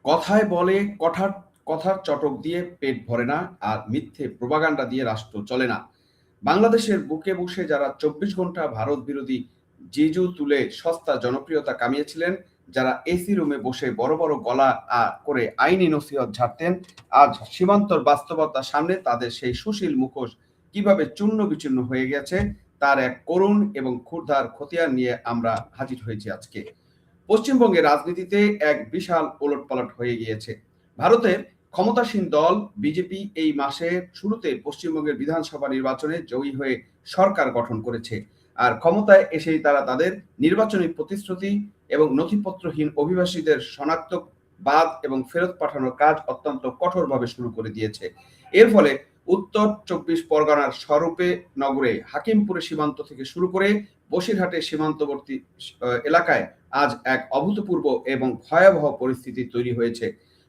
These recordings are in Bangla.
কথায় বলে কথার চটক দিয়ে পেট ভরে না, আর মিথ্যে প্রোপাগান্ডা দিয়ে রাষ্ট্র চলে না। বাংলাদেশের বুকে বসে যারা ২৪ ঘন্টা ভারত বিরোধী জিজু তুলে সস্তা জনপ্রিয়তা কামিয়েছিলেন, যারা এসি রুমে বসে বড় বড় গলা করে আইনি নসিহত ঝাড়তেন, আজ সীমান্তর বাস্তবতার সামনে তাদের সেই সুশীল মুখোশ কিভাবে চূর্ণ বিচূর্ণ হয়ে গেছে তার এক করুণ এবং ক্ষুরধার খতিয়ান নিয়ে আমরা হাজির হয়েছি আজকে। পশ্চিমবঙ্গের রাজনীতিতে এক বিশাল ওলটপালট হয়ে গিয়েছে। ভারতের ক্ষমতাসীন দল বিজেপি এই মাসের শুরুতে পশ্চিমবঙ্গের বিধানসভা নির্বাচনে জয়ী হয়ে সরকার গঠন করেছে। আর ক্ষমতায় এসেই তারা তাদের নির্বাচনী প্রতিশ্রুতি এবং নথিপত্রহীন অভিবাসীদের শনাক্ত, বাদ এবং ফেরত পাঠানোর কাজ অত্যন্ত কঠোরভাবে শুরু করে দিয়েছে। এর ফলে উত্তর ২৪ পরগনার স্বরূপে নগরে হাকিমপুরে সীমান্ত থেকে শুরু করে বসিরহাটের সীমান্তবর্তী এলাকায় আজ এক অভূতপূর্ব এবং ভয়াবহ পরিস্থিতি তৈরি হয়েছে।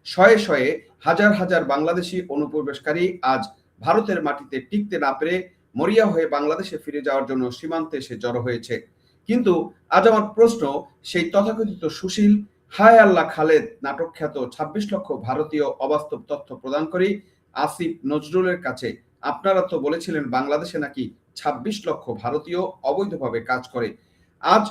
শয়ে শয়ে হাজার হাজার বাংলাদেশি অনুপ্রবেশকারী আজ ভারতের মাটিতে টিকতে না পেরে মরিয়া হয়ে বাংলাদেশে ফিরে যাওয়ার জন্য সীমান্তে এসে জড়ো হয়েছে। কিন্তু আজ আমার প্রশ্ন, সেই তথাকথিত সুশীল হায় আল্লাহ খালেদ নাটক খ্যাত ২৬ লক্ষ ভারতীয় অবাস্তব তথ্য প্রদানকারী আসিফ নজরুলের কাছে, আপনারা তো বলেছিলেন বাংলাদেশে নাকি ২৬ লক্ষ ভারতীয় অবৈধভাবে কাজ করে। আজ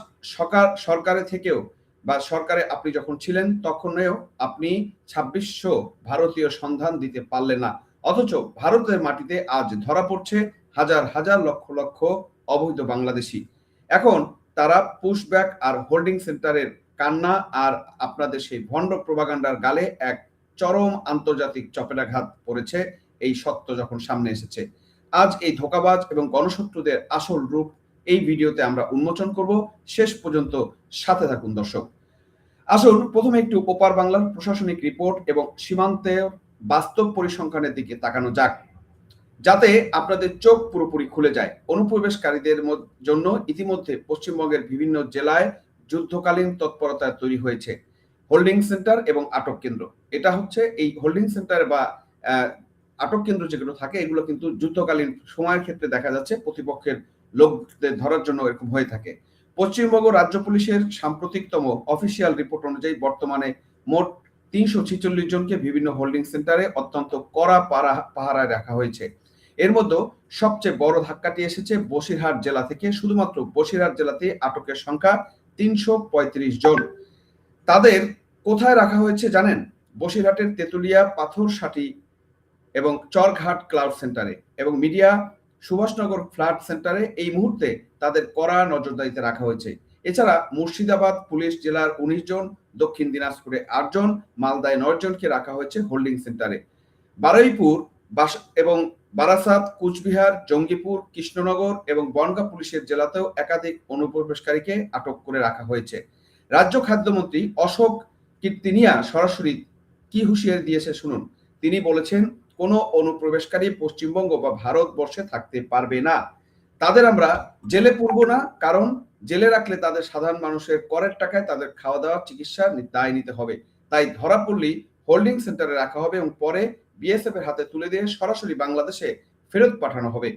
সরকারে থেকেও বা সরকারে আপনি যখন ছিলেন তখনও আপনি ২৬০০ ভারতীয় সন্ধান দিতে পারলেন না, অথচ ভারতের মাটিতে আজ ধরা পড়ছে হাজার হাজার লক্ষ লক্ষ অবৈধ বাংলাদেশি। এখন তারা পুশব্যাক আর হোল্ডিং সেন্টারের কান্না আর আপনাদের সেই ভণ্ড প্রোপাগান্ডার গালে এক চরম আন্তর্জাতিক চপেটাঘাত পড়েছে এই সত্য যখন সামনে এসেছে। আজ এই ধোঁকাবাজ এবং গণশত্রুদের আসল রূপ এই ভিডিওতে আমরা উন্মোচন করব। শেষ পর্যন্ত সাথে থাকুন দর্শক। আসুন প্রথমে একটু ওপার বাংলার প্রশাসনিক রিপোর্ট এবং সীমান্তের বাস্তব পরিসংখ্যানের দিকে তাকানো যাক, যাতে আপনাদের চোখ পুরোপুরি খুলে যায়। অনুপ্রবেশকারীদের জন্য ইতিমধ্যে পশ্চিমবঙ্গের বিভিন্ন জেলায় যুদ্ধকালীন তৎপরতায় তৈরি হয়েছে হোল্ডিং সেন্টার এবং আটক কেন্দ্র। এটা হচ্ছে এই হোল্ডিং সেন্টার বা আটক কেন্দ্র যেগুলো থাকে এগুলো কিন্তু যুদ্ধকালীন সময়ের ক্ষেত্রে দেখা যাচ্ছে প্রতিপক্ষের লোকদের ধরার জন্য এরকম হয়ে থাকে। পশ্চিমবঙ্গ রাজ্য পুলিশের সাম্প্রতিকতম অফিসিয়াল রিপোর্ট অনুযায়ী বর্তমানে মোট ৩৪৬ জনকে বিভিন্ন হোল্ডিং সেন্টারে অত্যন্ত কড়া পাহারায় রাখা হয়েছে। এর মধ্যে সবচেয়ে বড় ধাক্কাটি এসেছে বসিরহাট জেলা থেকে। শুধুমাত্র বসিরহাট জেলাতে আটকের সংখ্যা ৩৩৫ জন। তাদের কোথায় রাখা হয়েছে জানেন? বসিরহাটের তেতুলিয়া পাথরসাটি এবং চরঘাট ক্লাউড সেন্টারে এবং মিডিয়া সুভাষনগর ফ্ল্যাট সেন্টারে এই মুহূর্তে তাদের কড়া নজরদারিতে রাখা হয়েছে। এছাড়া মুর্শিদাবাদ পুলিশ জেলার ১৯ জন, দক্ষিণ দিনাজপুরে ৮ জন, মালদায় ৯ জনকে রাখা হয়েছে হোল্ডিং সেন্টারে। বারুইপুর এবং বারাসাত, কুচবিহার, জঙ্গিপুর, কৃষ্ণনগর এবং বনগাঁ পুলিশের জেলাতেও একাধিক অনুপ্রবেশকারীকে আটক করে রাখা হয়েছে। রাজ্য খাদ্যমন্ত্রী অশোক কীর্তিনিয়া সরাসরি কি হুঁশিয়ারি দিয়েছে শুনুন। তিনি বলেছেন, কোনো অনুপ্রবেশকারী পশ্চিমবঙ্গ বা ভারতবর্ষে থাকতে পারবে না। তাদের আমরা জেলে পুরবো না, কারণ জেলে রাখলে তাদের সাধারণ মানুষের করের টাকায় তাদের খাওয়া দাওয়া চিকিৎসার দায় নিতে হবে। তাই ধরা পড়লেই হোল্ডিং সেন্টারে রাখা হবে এবং পরে বিএসএফ এর হাতে তুলে দিয়ে সরাসরি বাংলাদেশে ফেরত পাঠানো হবে।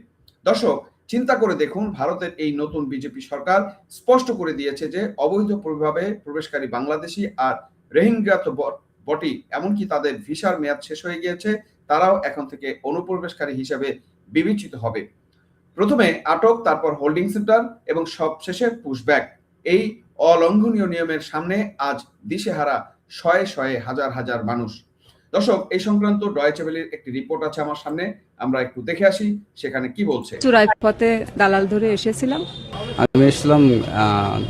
দর্শক, চিন্তা করে দেখুন, ভারতের এই নতুন বিজেপি সরকার স্পষ্ট করে দিয়েছে যে অবৈধভাবে প্রবেশকারী বাংলাদেশি আর রোহিঙ্গা তো বটেই, এমনকি তাদের ভিসার মেয়াদ শেষ হয়ে গিয়েছে, তারাও এখন থেকে অনুপ্রবেশকারী হিসেবে বিবেচিত হবে। প্রথমে আটক, তারপর হোল্ডিং সেন্টার এবং সবশেষে পুশব্যাক। এই অলঙ্ঘনীয় নিয়মের সামনে আজ দিশেহারা শয়ে শয়ে হাজার হাজার মানুষ। দর্শক, এই সংক্রান্ত ডয়েচে ভেলের একটি রিপোর্ট আছে আমার সামনে, আমরা একটু দেখে আসি সেখানে কি বলছে। চুরাই পথে দালাল ধরে এসেছিলাম। আমি এসেছিলাম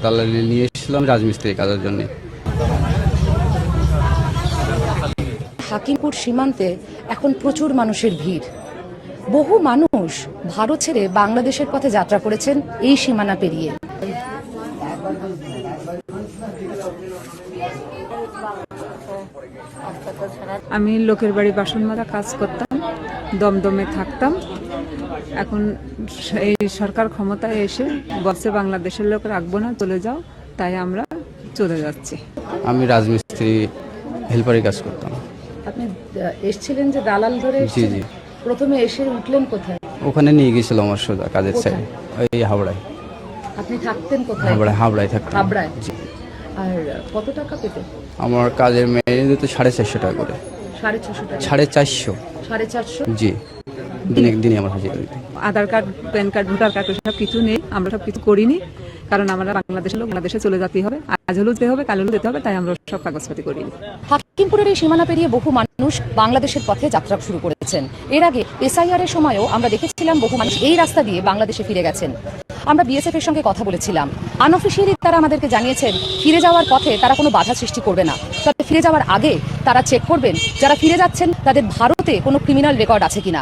দালালি নিয়ে এসেছিলাম রাজমিস্ত্রি কাজের জন্য। হাকিমপুর সীমান্তে এখন প্রচুর মানুষের ভিড়। বহু মানুষ ভারত ছেড়ে বাংলাদেশের পথে যাত্রা করেছেন এই সীমানা পেরিয়ে। আমি লোকের বাড়ি বাসন মাজা কাজ করতাম, দমদমে থাকতাম। এখন এই সরকার ক্ষমতায় এসে বলছে বাংলাদেশের লোক রাখবো না, চলে যাও, তাই আমরা চলে যাচ্ছি। আমি রাজমিস্ত্রি হেল্পারি কাজ করতাম। আপনি এসেছিলেন যে দালাল ধরে? জি জি। প্রথমে এসে উঠলেন কোথায়? ওখানে নিয়ে গেছিল আমার সোজা কাজের সাইডে, ওই হাবড়ায়। আপনি থাকতেন কোথায়? হাবড়ায় থাকতাম। হাবড়ায়? জি। আর কত টাকা পেতে? আমার কাজের মেয়ে দিতে 450 টাকা করে। 650 টাকা? 450। 450? জি, দিনে দিনে আমার হাজিরা দিতে। Aadhaar card, PAN card, voter card সব কিছু নেই, আমরা সব কিছু করিনি, কারণ আমরা বাংলাদেশের লোক, বাংলাদেশে চলে যেতে হবে, আজ হলেও যেতে হবে, কাল হলেও যেতে হবে, তাই আমরা সব কাগজপাতি করিনি। হাকিমপুরের এই সীমানা পেরিয়ে বহু মানুষ বাংলাদেশের পথে যাত্রা শুরু করেছেন। এর আগে এসআইআর এর সময়ও আমরা দেখেছিলাম বহু মানুষ এই রাস্তা দিয়ে বাংলাদেশে ফিরে গেছেন। আমরা বিএসএফ এর সঙ্গে কথা বলেছিলাম, আনঅফিসিয়ালি তারা আমাদেরকে জানিয়েছেন ফিরে যাওয়ার পথে তারা কোনো বাধা সৃষ্টি করবে না, তবে ফিরে যাওয়ার আগে তারা চেক করবেন যারা ফিরে যাচ্ছেন তাদের ভারতে কোনো ক্রিমিনাল রেকর্ড আছে কিনা,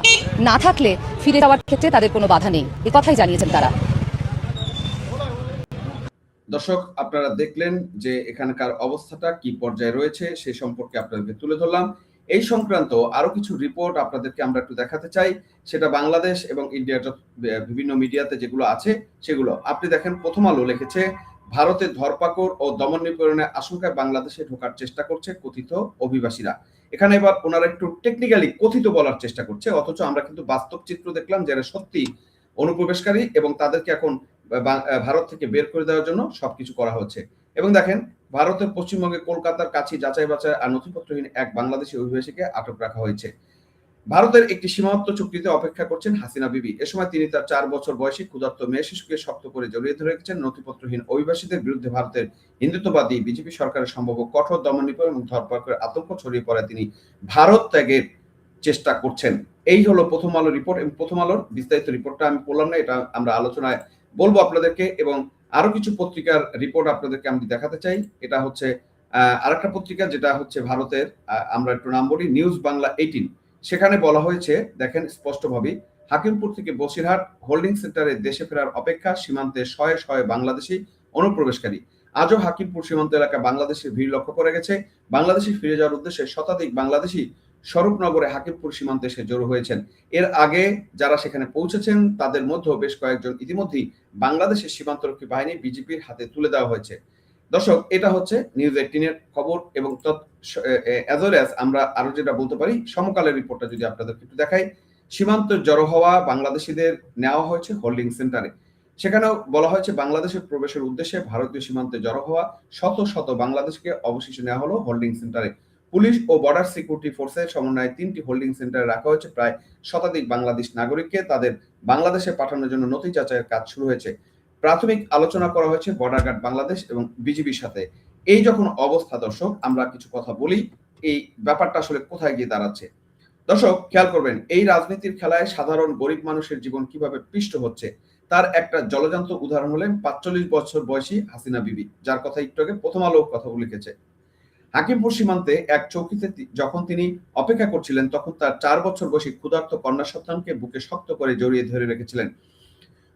না থাকলে ফিরে যাওয়ার ক্ষেত্রে তাদের কোনো বাধা নেই, এ কথাই জানিয়েছেন তারা। দর্শক, আপনারা দেখলেন যে এখানকার অবস্থাটা কি পর্যায়ে রয়েছে, সে সম্পর্কে আপনাদেরকে তুলে ধরলাম। এই সংক্রান্ত আরো কিছু রিপোর্ট আপনাদেরকে আমরা একটু দেখাতে চাই, সেটা বাংলাদেশ এবং ইন্ডিয়ার বিভিন্ন মিডিয়াতে যেগুলো আছে সেগুলো আপনি দেখেন। প্রথম আলো লিখেছে, ভারতের ধরপাকড় ও দমন নিপীড়নের আশঙ্কায় বাংলাদেশে ঢোকার চেষ্টা করছে কথিত অভিবাসীরা। এখানে এবার ওনারা একটু টেকনিক্যালি কথিত বলার চেষ্টা করছে, অথচ আমরা কিন্তু বাস্তব চিত্র দেখলাম যারা সত্যি অনুপ্রবেশকারী এবং তাদেরকে এখন ভারত থেকে বের করে দেওয়ার জন্য সবকিছু করা হচ্ছে। এবং দেখেন, ভারতের পশ্চিমবঙ্গে কলকাতার কাছে যাচাই বাছাই আর নথিপত্রহীন এক বাংলাদেশি অভিবাসীকে আটক রাখা হয়েছে। ভারতের একটি সীমান্ত চুক্তিতে অপেক্ষা করছেন হাসিনা বিবি। এ সময় তিনি তার 4 বছর বয়সী ক্ষুধার্ত মেয়ে শিশুকে শক্ত করে জড়িয়ে ধরে রেখেছেন। নথিপত্রহীন অভিবাসীদের বিরুদ্ধে ভারতের হিন্দুত্ববাদী বিজেপি সরকারের সম্ভাব্য কঠোর দমন নিপীড়ন এবং ধরপাকড়ের আতঙ্ক ছড়িয়ে পড়ায় তিনি ভারত ত্যাগের চেষ্টা করছেন। এই হলো প্রথম আলো রিপোর্ট, এবং প্রথম আলোর বিস্তারিত রিপোর্টটা আমি পড়লাম না, এটা আমরা আলোচনায় বলবো আপনাদেরকে। এবং আরো কিছু পত্রিকার রিপোর্ট আপনাদেরকে আমি দেখাতে চাই। এটা হচ্ছে আরেকটা পত্রিকা, যেটা হচ্ছে ভারতের, আমরা একটু নাম বলি, নিউজ বাংলা 18। সেখানে বলা হয়েছে, দেখেন স্পষ্টভাবে, হাকিমপুর থেকে বসিরহাট হোল্ডিং সেন্টারে দেশে ফেরার অপেক্ষা, সীমান্তে শয়ে শয়ে বাংলাদেশি অনুপ্রবেশকারী। আজও হাকিমপুর সীমান্ত এলাকায় বাংলাদেশের ভিড় লক্ষ্য করা গেছে। বাংলাদেশে ফিরে যাওয়ার উদ্দেশ্যে শতাধিক বাংলাদেশি স্বরূপনগরে হাকিমপুর সীমান্তে এসে জড়ো হয়েছেন। এর আগে যারা সেখানে পৌঁছেছেন তাদের মধ্যে বেশ কয়েকজন ইতিমধ্যেই বাংলাদেশের সীমান্তরক্ষী বাহিনী বিজেপির হাতে তুলে দেওয়া হয়েছে। দর্শক, এটা হচ্ছে নিউজ 18 এর খবর। এবং অ্যাজ ওয়েল অ্যাজ আমরা আরো যেটা বলতে পারি, সমকালের রিপোর্টটা যদি আপনাদেরকে একটু দেখাই, সীমান্ত জড়ো হওয়া বাংলাদেশিদের নেওয়া হয়েছে হোল্ডিং সেন্টারে। সেখানেও বলা হয়েছে বাংলাদেশের প্রবেশের উদ্দেশ্যে ভারতীয় সীমান্তে জড়ো হওয়া শত শত বাংলাদেশকে অবশেষে নেওয়া হলো হোল্ডিং সেন্টারে। পুলিশ ও বর্ডার সিকিউরিটি ফোর্সের সমন্বয়ে 3টি হোল্ডিং সেন্টারে রাখা হয়েছে প্রায় শতাধিক বাংলাদেশ নাগরিককে। তাদের বাংলাদেশে পাঠানোর জন্য নথি যাচাইয়ের কাজ শুরু হয়েছে। প্রাথমিক আলোচনা করা হয়েছে বর্ডার গার্ড বাংলাদেশ এবং বিজিবির সাথে। এই যখন অবস্থা, দর্শক, আমরা কিছু কথা বলি, এই ব্যাপারটা আসলে কোথায় গিয়ে দাঁড়াচ্ছে। দর্শক, খেয়াল করবেন, এই রাজনীতির খেলায় সাধারণ গরিব মানুষের জীবন কিভাবে পিষ্ট হচ্ছে তার একটা জলজান্ত উদাহরণ হলেন 45 বছর বয়সী হাসিনা বিবি, যার কথা একটু আগে প্রথম আলো কথা লিখেছে। হাকিমপুর সীমান্তে এক চৌকিতে যখন তিনি অপেক্ষা করছিলেন, তখন তার 4 বছর বয়সী ক্ষুধার্ত কন্যা সন্তানকে বুকে শক্ত করে জড়িয়ে ধরে রেখেছিলেন।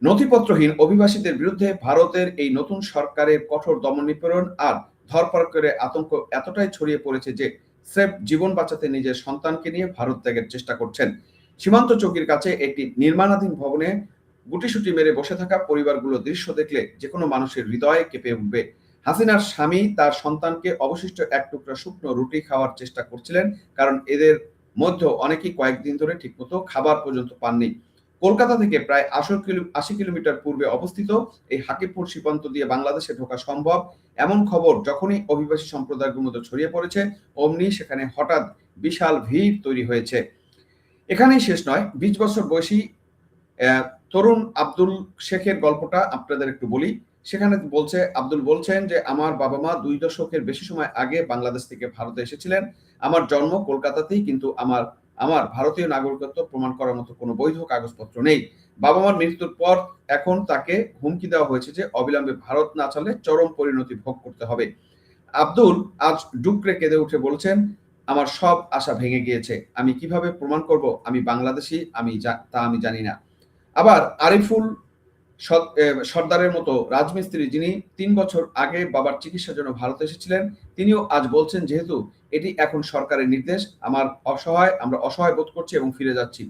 নথিপত্রহীন অভিবাসীদের বিরুদ্ধে ভারতের এই নতুন সরকারের কঠোর দমন নিপীড়ন আর ধরপাকড়ের আতঙ্ক এতটাই ছড়িয়ে পড়েছে যে স্রেফ জীবন বাঁচাতে নিজের সন্তানকে নিয়ে ভারত ত্যাগের চেষ্টা করছেন। সীমান্ত চৌকির কাছে একটি নির্মাণাধীন ভবনে গুটিসুটি মেরে বসে থাকা পরিবারগুলো দৃশ্য দেখলে যে কোনো মানুষের হৃদয়ে কেঁপে উঠবে। হাসিনার স্বামী তার সন্তানকে অবশিষ্ট এক টুকরা শুকনো রুটি খাওয়ার চেষ্টা করছিলেন, কারণ এদের মধ্যে অনেকেই কয়েকদিন ধরে ঠিকমতো খাবার পর্যন্ত পাননি। কলকাতা থেকে প্রায় 80 কিলোমিটার পূর্বে অবস্থিত এই হাকিমপুর সীমান্ত দিয়ে বাংলাদেশে ঢোকা সম্ভব এমন খবর যখনই অভিবাসী সম্প্রদায়ের মধ্যে ছড়িয়ে পড়েছে, অমনি সেখানে হঠাৎ বিশাল ভিড় তৈরি হয়েছে। এখানেই শেষ নয়। 20 বছর বয়সী তরুণ আব্দুল শেখের গল্পটা আপনাদের একটু বলি। সেখানে আব্দুল বলছেন যে, আমার বাবা মা 2 দশকের বেশি সময় আগে বাংলাদেশ থেকে ভারতে এসেছিলেন। আমার জন্ম কলকাতাতেই, কিন্তু আমার ভারতীয় নাগরিকত্ব প্রমাণ করার মতো কোনো বৈধ কাগজপত্র নেই। বাবা মার মৃত্যুর পর এখন তাকে হুমকি দেওয়া হয়েছে যে অবিলম্বে ভারত না ছাড়লে চরম পরিণতি ভোগ করতে হবে। আব্দুল আজ ডুকরে কেঁদে উঠে বলছেন, আমার সব আশা ভেঙে গিয়েছে। আমি কিভাবে প্রমাণ করব আমি বাংলাদেশি তা আমি জানি না। আবার আরিফুল সর্দারের মতো রাজমিস্ত্রি, যিনি 3 বছর আগে বাবার চিকিৎসার জন্য ভারতে এসেছিলেন, তিনিও আজ বলছেন, যেহেতু এটি এখন সরকারের নির্দেশ, আমরা অসহায় বোধ করছি এবং ফিরে যাচ্ছি।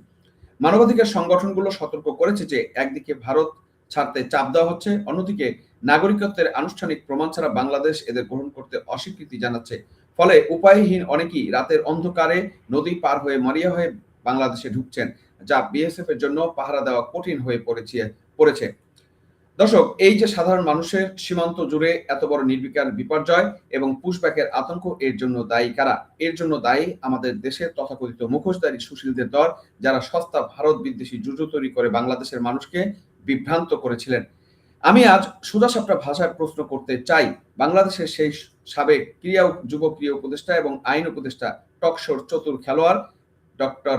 মানবাধিকার সংগঠনগুলো সতর্ক করেছে যে একদিকে ভারত ছাড়তে চাপ দেওয়া হচ্ছে, অন্যদিকে নাগরিকত্বের আনুষ্ঠানিক প্রমাণ ছাড়া বাংলাদেশ এদের গ্রহণ করতে অস্বীকৃতি জানাচ্ছে। ফলে উপায়হীন অনেকেই রাতের অন্ধকারে নদী পার হয়ে মরিয়া হয়ে বাংলাদেশে ঢুকছেন, যা বিএসএফ এর জন্য পাহারা দেওয়া কঠিন হয়ে পড়েছে। দর্শক, এই যে সাধারণ মানুষের সীমান্ত জুড়ে এত বড় নির্বিকার বিপর্যয় এবং পুশব্যাকের আতঙ্ক, এর জন্য দায়ী কারা? এর জন্য দায়ী আমাদের দেশের তথাকথিত মুখোশধারী সুশীলদের দল, যারা সস্তা ভারত বিদ্বেষী জুজু তৈরি করে বাংলাদেশের মানুষকে বিভ্রান্ত করেছিলেন। আমি আজ সোজাসাপটা ভাষায় প্রশ্ন করতে চাই বাংলাদেশের সেই সাবেক যুব ক্রিয়া উপদেষ্টা এবং আইন উপদেষ্টা, টকশোর চতুর খেলোয়াড় ডক্টর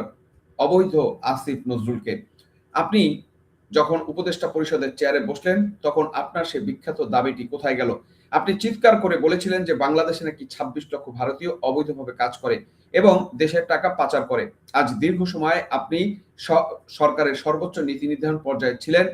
অবৈধ আসিফ নজরুলকে। আপনি যখন উপদেষ্টা পরিষদের চেয়ারে বসলেন, তখন আপনার সেই বিখ্যাত দাবিটি কোথায় গেল? আপনি চিৎকার করে বলেছিলেন যে বাংলাদেশে নাকি 26 লক্ষ ভারতীয় অবৈধভাবে কাজ করে এবং দেশের টাকা পাচার করে। আজ দীর্ঘ সময় আপনি সরকারের সর্বোচ্চ নীতি নির্ধারণ পর্যায়ে ছিলেন।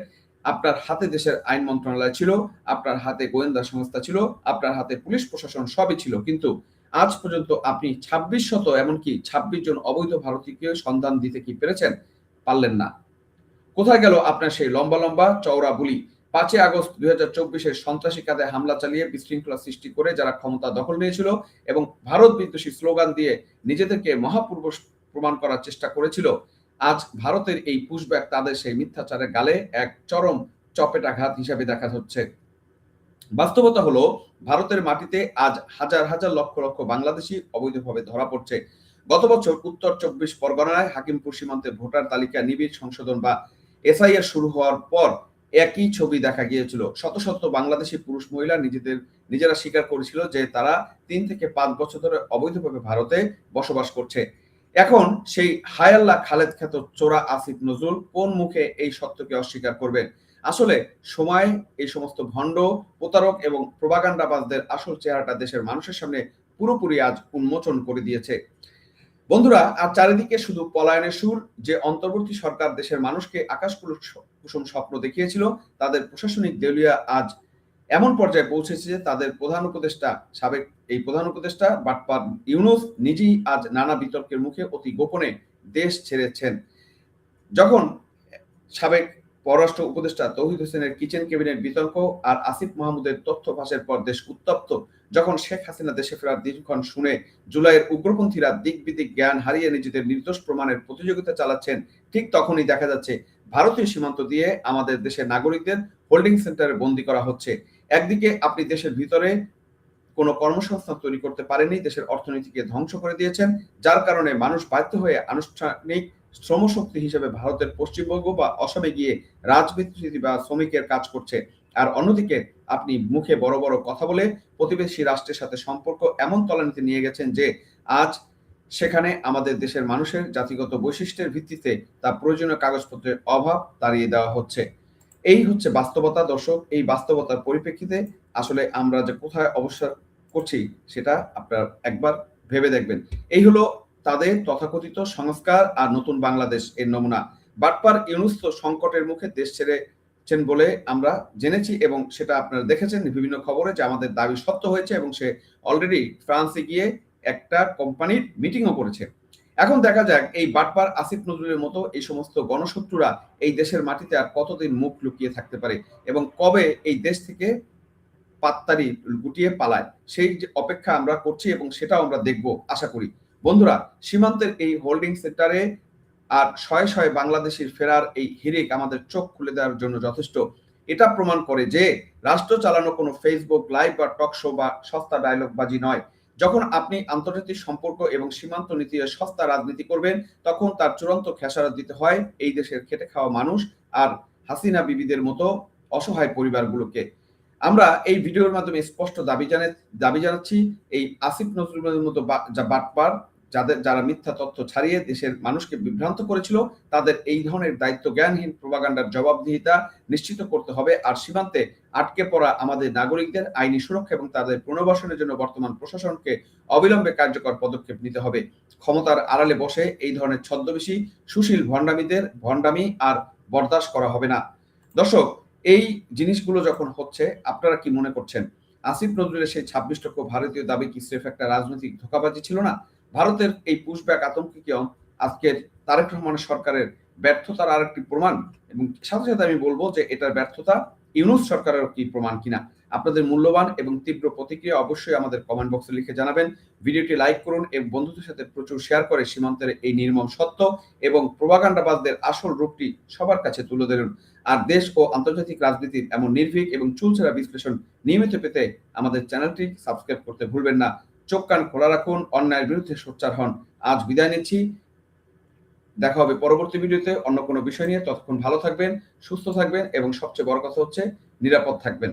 আপনার হাতে দেশের আইন মন্ত্রণালয় ছিল, আপনার হাতে গোয়েন্দা সংস্থা ছিল, আপনার হাতে পুলিশ প্রশাসন, সবই ছিল। কিন্তু আজ পর্যন্ত আপনি 26 এমনকি 26 জন অবৈধ ভারতীয়কে সন্ধান দিতে কি পেরেছেন? পারলেন না। কোথায় গেল আপনার সেই লম্বা লম্বা চওড়া বুলি? 5 আগস্ট 2024 সন্ত্রাসী কাঁধে হামলা চালিয়ে বিশৃঙ্খলা সৃষ্টি করে যারা ক্ষমতা দখল নিয়েছিল এবং ভারত বিদ্বেষী স্লোগান দিয়ে নিজেদেরকে মহাপুরুষ প্রমাণ করার চেষ্টা করেছিল, আজ ভারতের এই পুশব্যাক তাদের সেই মিথ্যাচারের গালে এক চরম চপেটাঘাত হিসাবে দেখা হচ্ছে। বাস্তবতা হলো, ভারতের মাটিতে আজ হাজার হাজার লক্ষ লক্ষ বাংলাদেশি অবৈধভাবে ধরা পড়ছে। গত বছর উত্তর 24 পরগনায় হাকিমপুর সীমান্তে ভোটার তালিকা নিবিড় সংশোধন বা এসআইআর শুরু হওয়ার পর একই ছবি দেখা গিয়েছিল। শত শত বাংলাদেশি পুরুষ মহিলা নিজেরা স্বীকার করেছিল যে তারা 3 থেকে 5 বছর ধরে অবৈধভাবে ভারতে বসবাস করছে। এখন সেই হায়াল্লা খালেদ খ্যাত চোরা আসিফ নজরুল কোন মুখে এই সত্যকে অস্বীকার করবেন? আসলে সময় এই সমস্ত ভণ্ড, প্রতারক এবং প্রোপাগান্ডাবাজদের আসল চেহারাটা দেশের মানুষের সামনে পুরোপুরি আজ উন্মোচন করে দিয়েছে। বন্ধুরা, আর চারিদিকে শুধু পলায়নের সুর। যে অন্তর্বর্তী সরকার দেশের মানুষকে আকাশ কুসুম স্বপ্ন দেখিয়েছিল, তাদের প্রশাসনিক দেউলিয়া আজ এমন পর্যায়ে পৌঁছেছে যে তাদের সাবেক প্রধান উপদেষ্টা বাটপার ইউনূস নিজেই আজ নানা বিতর্কের মুখে অতি গোপনে দেশ ছেড়েছেন। যখন সাবেক পররাষ্ট্র উপদেষ্টা তৌহিদ হোসেনের কিচেন ক্যাবিনেট বিতর্ক আর আসিফ মাহমুদের তথ্য ফাঁসের পর দেশ উত্তপ্ত, যখন শেখ হাসিনা দেশে ফেরার দীর্ঘক্ষণ শুনে জুলাইয়ের উগ্রপন্থীরা দিক বিদিক জ্ঞান হারিয়ে নিজেদের নির্দোষ প্রমাণের প্রতিযোগিতা চালাচ্ছেন, ঠিক তখনই দেখা যাচ্ছে ভারতীয় সীমান্ত দিয়ে আমাদের দেশের নাগরিকদের হোল্ডিং সেন্টারে বন্দী করা হচ্ছে। একদিকে আপনি দেশের ভিতরে কোনো কর্মসংস্থান তৈরি করতে পারেননি, দেশের অর্থনীতিকে ধ্বংস করে দিয়েছেন, যার কারণে মানুষ বাধ্য হয়ে আনুষ্ঠানিক শ্রমশক্তি হিসেবে ভারতের পশ্চিমবঙ্গ বা অসমে গিয়ে রাজমিস্ত্রি বা শ্রমিকের কাজ করছে। আর অন্যদিকে আপনি মুখে বড় বড় কথা বলে প্রতিবেশী রাষ্ট্রের সাথে সম্পর্ক এমন তলানিতে নিয়ে গেছেন যে আজ সেখানে আমাদের দেশের মানুষের জাতিগত বৈশিষ্ট্যের ভিত্তিতে তার প্রয়োজনীয় কাগজপত্রের অভাব তাড়িয়ে দেওয়া হচ্ছে। এই হচ্ছে বাস্তবতা। দর্শক, এই বাস্তবতার পরিপ্রেক্ষিতে আসলে আমরা যে কোথায় অবস্থান করছি সেটা আপনারা একবার ভেবে দেখবেন। এই হলো তাদের তথাকথিত সংস্কার আর নতুন বাংলাদেশ এর নমুনা। বাটপার ইউনূস তো সংকটের মুখে দেশ ছেড়েছেন বলে আমরা জেনেছি এবং সেটা আপনারা দেখেছেন বিভিন্ন খবরে যে আমাদের দাবি সত্য হয়েছে এবং সে অলরেডি ফ্রান্সে গিয়ে একটা কোম্পানির মিটিংও করেছে। এখন দেখা যাক এই বাটপার আসিফ নজরুলের মতো এই সমস্ত গণশত্রুরা এই দেশের মাটিতে আর কতদিন মুখ লুকিয়ে থাকতে পারে এবং কবে এই দেশ থেকে পাত্তারি গুটিয়ে পালায়, সেই যে অপেক্ষা আমরা করছি এবং সেটাও আমরা দেখব আশা করি। বন্ধুরা, সীমান্তের এই হোল্ডিং সেন্টারে আর শয়ে শয়ে বাংলাদেশির ফেরার এই হিড়িক আমাদের চোখ খুলে দেওয়ার জন্য যথেষ্ট। এটা প্রমাণ করে যে রাষ্ট্র চালানো কোনো ফেসবুক লাইভ বা টক শো বা সস্তা ডায়লগ বাজি নয়। যখন আপনি আন্তর্জাতিক সম্পর্ক এবং সীমান্ত নীতির সস্তা রাজনীতি করবেন, তখন তার চূড়ান্ত খেসারত দিতে হয় এই দেশের খেটে খাওয়া মানুষ আর হাসিনা বিবিদের মতো অসহায় পরিবারগুলোকে। আমরা এই ভিডিওর মাধ্যমে স্পষ্ট দাবি জানাচ্ছি, এই আসিফ নজরুলের মতো বাটপার যারা মিথ্যা তথ্য ছাড়িয়ে দেশের মানুষকে বিভ্রান্ত করেছিল, তাদের এই ধরনের দায়িত্ব জ্ঞানহীন প্রোপাগান্ডার জবাবদিহিতা নিশ্চিত করতে হবে। আর সীমান্তে আটকে পড়া আমাদের নাগরিকদের আইনি সুরক্ষা এবং তাদের পুনর্বাসনের জন্য বর্তমান প্রশাসনকে অবিলম্বে কার্যকর পদক্ষেপ নিতে হবে। ক্ষমতার আড়ালে বসে এই ধরনের ছদ্মবেশী সুশীল ভণ্ডামি আর বরদাস্ত করা হবে না। দর্শক, এই জিনিসগুলো যখন হচ্ছে, আপনারা কি মনে করছেন আসিফ নজরুলের সেই 26 লক্ষ ভারতীয় দাবি কি স্রেফ একটা রাজনৈতিক ধোঁকাবাজি ছিল না? ভারতের এই পুশব্যাক আতঙ্ক কি আজকের তারেক রহমানের সরকারের ব্যর্থতার আরেকটি প্রমাণ? এবং সাথে সাথে আমি বলবো যে এটার ব্যর্থতা ইউনূস সরকারের কি প্রমাণ কিনা। আপনাদের মূল্যবান এবং তীব্র প্রতিক্রিয়া অবশ্যই আমাদের কমেন্ট বক্সে লিখে জানাবেন। ভিডিওটি লাইক করুন এবং বন্ধুদের সাথে প্রচুর শেয়ার করে সীমান্তের এই নির্মম সত্য এবং প্রোপাগান্ডাবাজদের আসল রূপটি সবার কাছে তুলে ধরুন। আর দেশ ও আন্তর্জাতিক রাজনীতির এমন নির্ভীক এবং চুলচেরা বিশ্লেষণ নিয়মিত পেতে আমাদের চ্যানেলটি সাবস্ক্রাইব করতে ভুলবেন না। চোখ কান খোলা রাখুন, অন্যায়ের বিরুদ্ধে সোচ্চার হন। আজ বিদায় নিচ্ছি, দেখা হবে পরবর্তী ভিডিওতে অন্য কোনো বিষয় নিয়ে। ততক্ষণ ভালো থাকবেন, সুস্থ থাকবেন এবং সবচেয়ে বড় কথা হচ্ছে নিরাপদ থাকবেন।